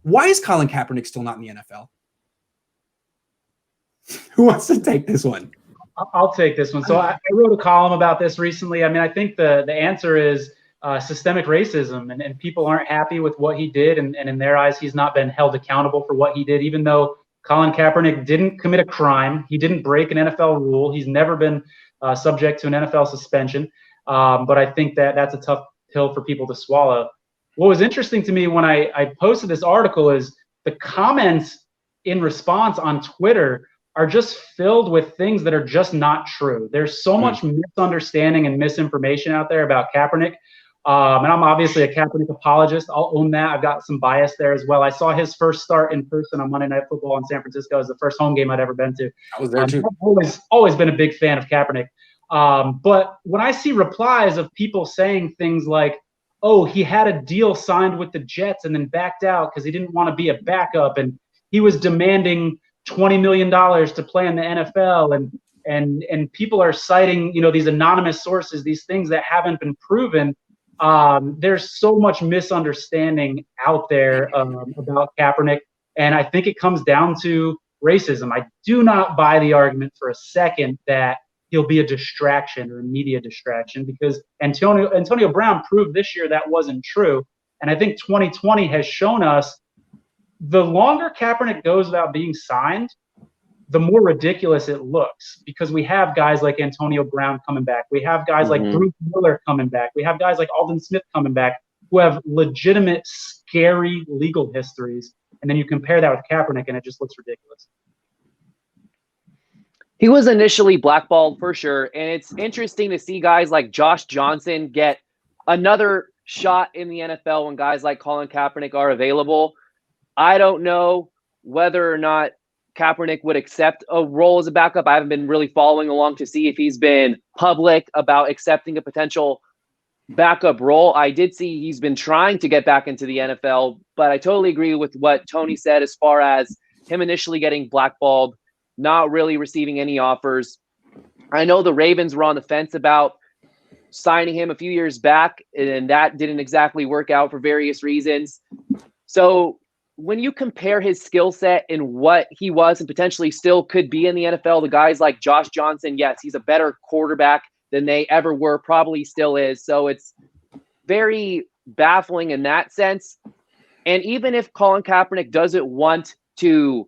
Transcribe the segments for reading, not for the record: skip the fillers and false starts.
Why is Colin Kaepernick still not in the NFL? Who wants to take this one? I'll take this one. So I wrote a column about this recently. I mean, I think the answer is systemic racism, and people aren't happy with what he did, and in their eyes, he's not been held accountable for what he did, even though Colin Kaepernick didn't commit a crime. He didn't break an NFL rule. He's never been subject to an NFL suspension. But I think that's a tough pill for people to swallow. What was interesting to me when I posted this article is the comments in response on Twitter are just filled with things that are just not true. There's so much misunderstanding and misinformation out there about Kaepernick. And I'm obviously a Kaepernick apologist. I'll own that. I've got some bias there as well. I saw his first start in person on Monday Night Football in San Francisco. It was the first home game I'd ever been to. I was there too. I've always been a big fan of Kaepernick. But when I see replies of people saying things like, oh, he had a deal signed with the Jets and then backed out because he didn't want to be a backup, and he was demanding $20 million to play in the NFL, and people are citing, these anonymous sources, these things that haven't been proven. There's so much misunderstanding out there about Kaepernick, and I think it comes down to racism. I do not buy the argument for a second that he'll be a distraction or a media distraction, because Antonio Brown proved this year that wasn't true. And I think 2020 has shown us the longer Kaepernick goes without being signed, the more ridiculous it looks, because we have guys like Antonio Brown coming back. We have guys like Bruce Miller coming back. We have guys like Aldon Smith coming back who have legitimate, scary legal histories. And then you compare that with Kaepernick and it just looks ridiculous. He was initially blackballed for sure. And it's interesting to see guys like Josh Johnson get another shot in the NFL when guys like Colin Kaepernick are available. I don't know whether or not Kaepernick would accept a role as a backup. I haven't been really following along to see if he's been public about accepting a potential backup role. I did see he's been trying to get back into the NFL, but I totally agree with what Tony said as far as him initially getting blackballed, not really receiving any offers. I know the Ravens were on the fence about signing him a few years back, and that didn't exactly work out for various reasons. So when you compare his skill set and what he was and potentially still could be in the NFL, the guys like Josh Johnson, yes, he's a better quarterback than they ever were, probably still is. So it's very baffling in that sense. And even if Colin Kaepernick doesn't want to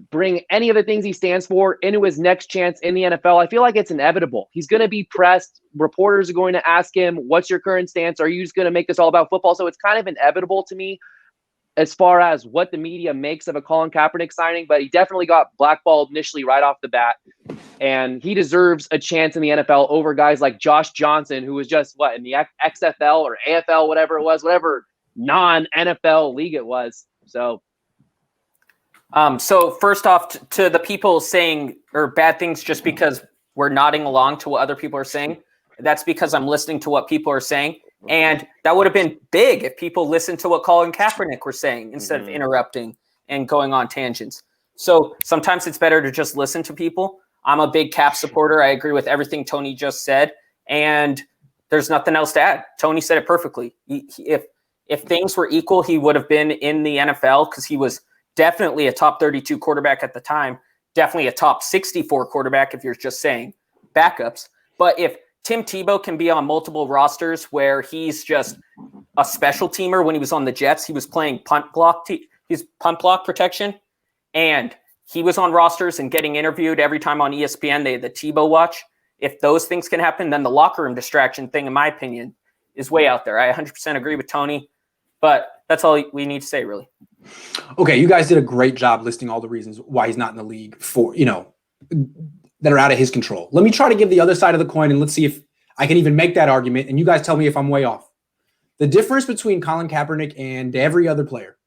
bring any of the things he stands for into his next chance in the NFL, I feel like it's inevitable. He's going to be pressed. Reporters are going to ask him, what's your current stance? Are you just going to make this all about football? So it's kind of inevitable to me as far as what the media makes of a Colin Kaepernick signing, but he definitely got blackballed initially right off the bat. And he deserves a chance in the NFL over guys like Josh Johnson, who was just in the XFL or AFL, whatever it was, whatever non-NFL league it was. So first off, to the people saying or bad things just because we're nodding along to what other people are saying, that's because I'm listening to what people are saying. And that would have been big if people listened to what Colin Kaepernick were saying instead of interrupting and going on tangents. So sometimes it's better to just listen to people. I'm a big Cap supporter. I agree with everything Tony just said. And there's nothing else to add. Tony said it perfectly. If things were equal, he would have been in the NFL because he was definitely a top 32 quarterback at the time. Definitely a top 64 quarterback if you're just saying backups. But if Tim Tebow can be on multiple rosters where he's just a special teamer. When he was on the Jets, he was playing punt block protection, and he was on rosters and getting interviewed every time on ESPN. They had the Tebow watch. If those things can happen, then the locker room distraction thing, in my opinion, is way out there. I 100% agree with Tony, but that's all we need to say, really. Okay, you guys did a great job listing all the reasons why he's not in the league for, that are out of his control. Let me try to give the other side of the coin, and let's see if I can even make that argument, and you guys tell me if I'm way off. The difference between Colin Kaepernick and every other player,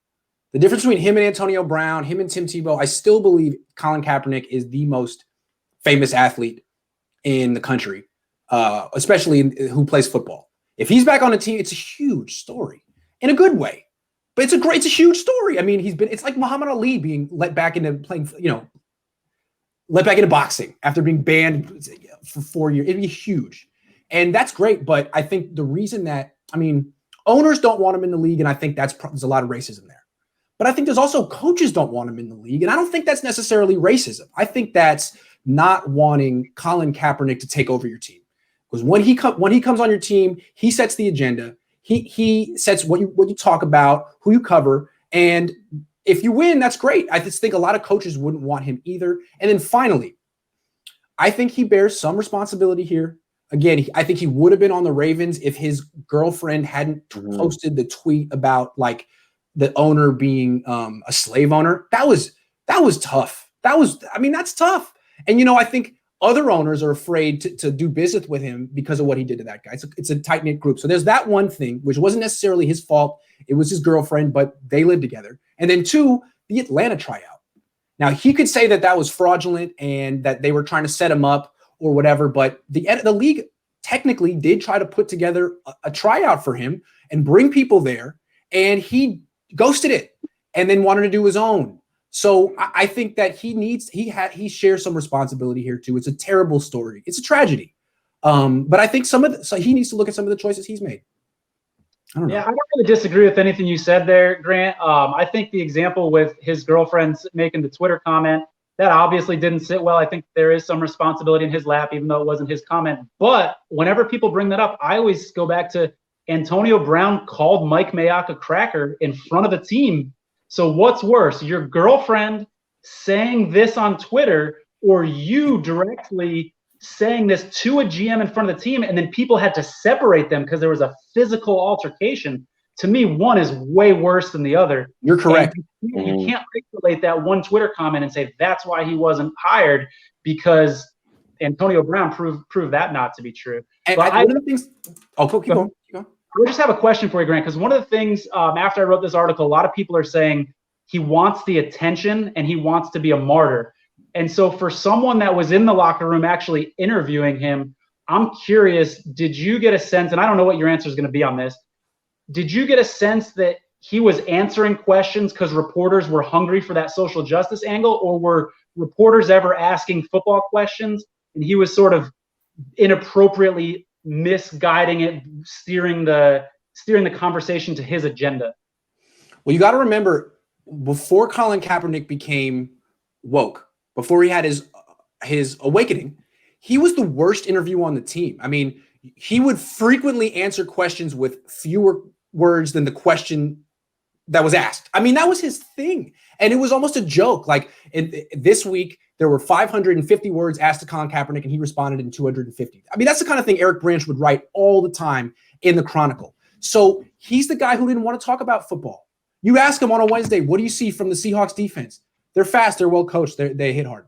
the difference between him and Antonio Brown, him and Tim Tebow, I still believe Colin Kaepernick is the most famous athlete in the country, especially who plays football. If he's back on a team, it's a huge story in a good way, but it's a huge story. I mean, it's like Muhammad Ali being let back into playing, let back into boxing after being banned for 4 years. It'd be huge. And that's great. But I think the reason that, owners don't want him in the league, and I think there's a lot of racism there. But I think there's also coaches don't want him in the league. And I don't think that's necessarily racism. I think that's not wanting Colin Kaepernick to take over your team. Because when he comes on your team, he sets the agenda. He sets what you talk about, who you cover. And if you win, that's great. I just think a lot of coaches wouldn't want him either. And then finally, I think he bears some responsibility here. Again, I think he would have been on the Ravens if his girlfriend hadn't posted the tweet about like the owner being a slave owner. That was tough. That's tough. And, I think other owners are afraid to do business with him because of what he did to that guy. It's a tight-knit group. So there's that one thing, which wasn't necessarily his fault. It was his girlfriend, but they lived together. And then two, the Atlanta tryout. Now, he could say that was fraudulent and that they were trying to set him up or whatever, but the league technically did try to put together a tryout for him and bring people there, and he ghosted it and then wanted to do his own. So I think that he shares some responsibility here too. It's a terrible story. It's a tragedy. But I think so he needs to look at some of the choices he's made. I don't know. Yeah, I don't really disagree with anything you said there, Grant. I think the example with his girlfriend's making the Twitter comment, that obviously didn't sit well. I think there is some responsibility in his lap, even though it wasn't his comment. But whenever people bring that up, I always go back to Antonio Brown called Mike Mayock a cracker in front of the team. So what's worse, your girlfriend saying this on Twitter or you directly saying this to a GM in front of the team, and then people had to separate them because there was a physical altercation? To me, one is way worse than the other. You're correct. You can't isolate that one Twitter comment and say that's why he wasn't hired, because Antonio Brown proved that not to be true. And one of the things. Oh, keep going. I just have a question for you, Grant, because one of the things after I wrote this article, a lot of people are saying he wants the attention and he wants to be a martyr. And so for someone that was in the locker room actually interviewing him, I'm curious, did you get a sense, and I don't know what your answer is going to be on this, did you get a sense that he was answering questions because reporters were hungry for that social justice angle, or were reporters ever asking football questions and he was sort of inappropriately misguiding it, steering the conversation to his agenda? Well, you got to remember, before Colin Kaepernick became woke, before he had his awakening, he was the worst interview on the team. I mean, he would frequently answer questions with fewer words than the question that was asked. I mean, that was his thing. And it was almost a joke. Like this week, there were 550 words asked to Colin Kaepernick, and he responded in 250. I mean, that's the kind of thing Eric Branch would write all the time in the Chronicle. So he's the guy who didn't want to talk about football. You ask him on a Wednesday, what do you see from the Seahawks defense? They're fast. They're well coached. They hit hard.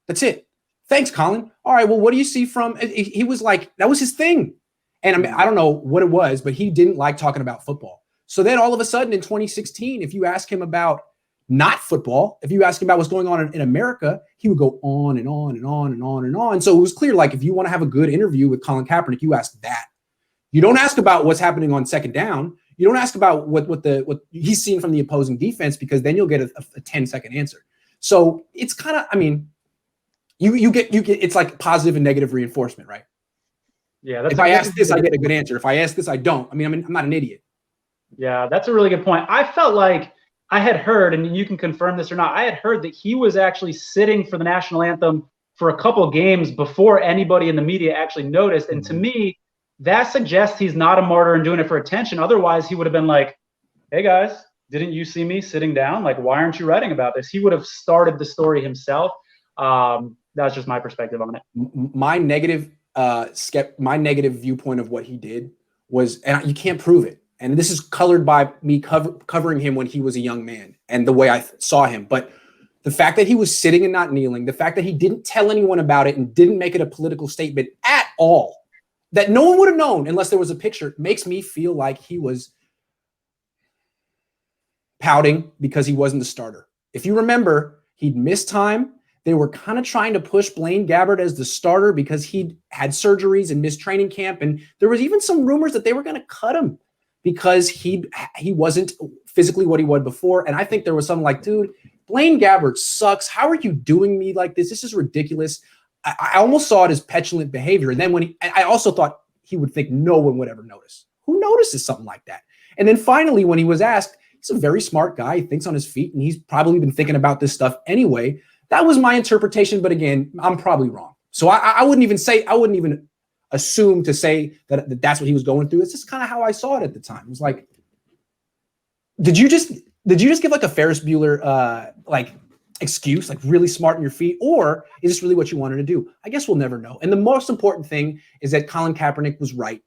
That's it. Thanks, Colin. All right, well, what do you see from – he was like – that was his thing. And I mean, I don't know what it was, but he didn't like talking about football. So then all of a sudden in 2016, if you ask him about not football, if you ask him about what's going on in America, he would go on and on and on and on and on. So it was clear, like, if you want to have a good interview with Colin Kaepernick, you ask that. You don't ask about what's happening on second down. You don't ask about what he's seen from the opposing defense, because then you'll get a 10-second answer. So it's kind of, I mean, you get it's like positive and negative reinforcement, right? Yeah. If I ask this, I get a good answer. If I ask this, I don't. I mean, I'm not an idiot. Yeah, that's a really good point. I felt like I had heard, and you can confirm this or not, I had heard that he was actually sitting for the national anthem for a couple games before anybody in the media actually noticed. And to me, that suggests he's not a martyr and doing it for attention. Otherwise, he would have been like, hey, guys, didn't you see me sitting down? Like, why aren't you writing about this? He would have started the story himself. That's just my perspective on it. My negative viewpoint of what he did was, and you can't prove it, and this is colored by me covering him when he was a young man and the way I saw him. But the fact that he was sitting and not kneeling, the fact that he didn't tell anyone about it and didn't make it a political statement at all, that no one would have known unless there was a picture, makes me feel like he was pouting because he wasn't the starter. If you remember, he'd missed time. They were kind of trying to push Blaine Gabbert as the starter because he'd had surgeries and missed training camp. And there was even some rumors that they were going to cut him because he wasn't physically what he was before. And I think there was something like, dude, Blaine Gabbert sucks. How are you doing me like this? This is ridiculous. I almost saw it as petulant behavior. And then I also thought he would think no one would ever notice. Who notices something like that? And then finally, when he was asked, he he's a very smart guy. He thinks on his feet, and he's probably been thinking about this stuff anyway. That was my interpretation, but again, I'm probably wrong. So I wouldn't even assume to say that that's what he was going through. It's just kind of how I saw it at the time. It was like, did you just give like a Ferris Bueller like excuse, like really smart in your feet, or is this really what you wanted to do? I guess we'll never know. And the most important thing is that Colin Kaepernick was right,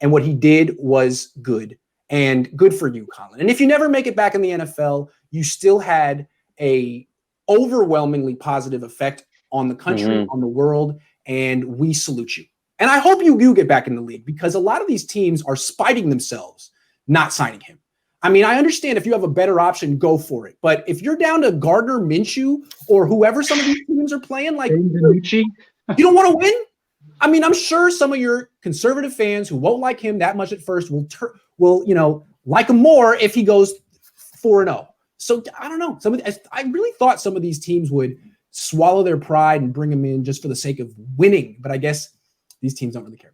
and what he did was good, and good for you, Colin. And if you never make it back in the NFL, you still had a overwhelmingly positive effect on the country, on the world, and we salute you. And I hope you get back in the league, because a lot of these teams are spiting themselves not signing him. I mean, I understand if you have a better option, go for it. But if you're down to Gardner Minshew or whoever some of these teams are playing, like, you don't want to win? I mean, I'm sure some of your conservative fans who won't like him that much at first will like him more if he goes 4-0. So I don't know. I really thought some of these teams would swallow their pride and bring him in just for the sake of winning. But I guess these teams don't really care.